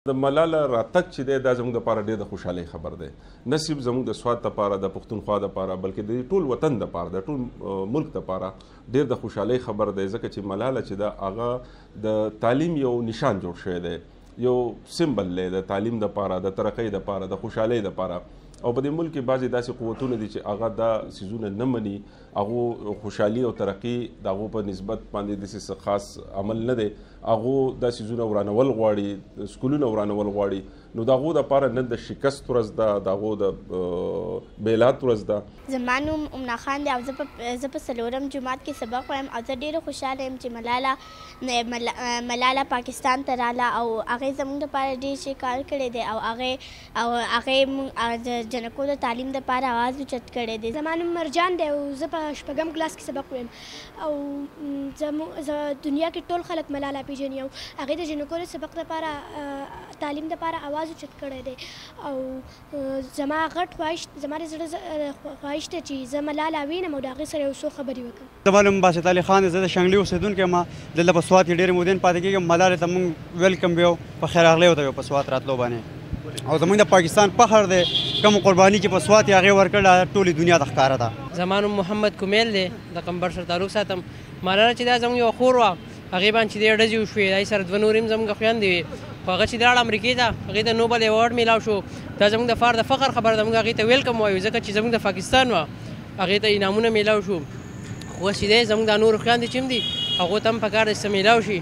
د ملاله راتګ چې دی دا زموږ دپاره ډېر د خوشحالۍ خبر دی، نه صرف زموږ د سوات دپاره د پښتونخوا دپاره بلکې د ټول وطن دپاره د ټول ملک دپاره ډېر د خوشحالۍ خبر دی، ځکه چې ملاله چې ده هغه د تعلیم یو نشان جوړ شوی دی، یو سمبل دی د تعلیم دپاره، د ترقۍ دپاره، د خوشحالۍ دپاره. او په دې ملک کې بعضې داسې قوتونه دي چې هغه دا څیزونه نه مني، هغو خوشحالي او ترقي د هغو په نسبت باندې داسې خاص عمل نه دی، هغو دا څیزونه ورانول غواړي، سکولونه ورانول غواړي. نو د هغو دپاره نن د شکست ورځ ده، د هغو د بیلات ورځ ده. زما نوم امنا خان دی او زه په څلورم جماعت کې سبق وایم او زه ډېره خوشحاله یم چې ملاله پاکستان ته راله او هغې زموږ دپاره ډېر ښه کار کړی دی او هغې موږ د جنکو د تعلیم دپاره اواز اوچت کړی دی. زما نوم مرجان دی او زه په شپږم کلاس کې سبق وایم او دنیا کې ټول خلک ملاله پېژني او هغې د جنکو د سبق دپاره تعلیم دپاره اواز اوچت کړی دی. او زما غټ خواهش، زما د زړه خواهش دی چې زه ملاله وینم او د هغې سره یو څو خبرې وکړم. زما نوم باسط علي خان دی، زه د شنګلي اوسېدونکی یم. دلته په سوات کې ډېرې مودې پاتې کېږم. ملالې ته موږ ویلکم ویو، په خیر راغلی ورته ویو په سوات راتلو باندې. او زموږ د پاکستان فخر دی، کوم قرباني چې په سوات یې هغې ورکړله ټولې دنیا ته ښکاره ده. زما نوم محمد کومیل دی، د قمبر سره تعلق ساتم. ملاله چې دا زموږ یوه خور وه، هغې باندې چې دی ډزې وشوې، هغې سره دوه نورې هم زموږ خویندې وې، خو هغه چې لاړه امریکې ته، هغې ته نوبل ایوارډ میلاو شو. دا زموږ دپاره د فخر خبره ده، موږ هغې ته ویلکم وایو ځکه چې زموږ د پاکستان وه، هغې ته انعامونه میلاو شو. خو چې دی زموږ دا نورو خویندې چې هم دي هغو ته هم پکار دی چې څه میلاو شي.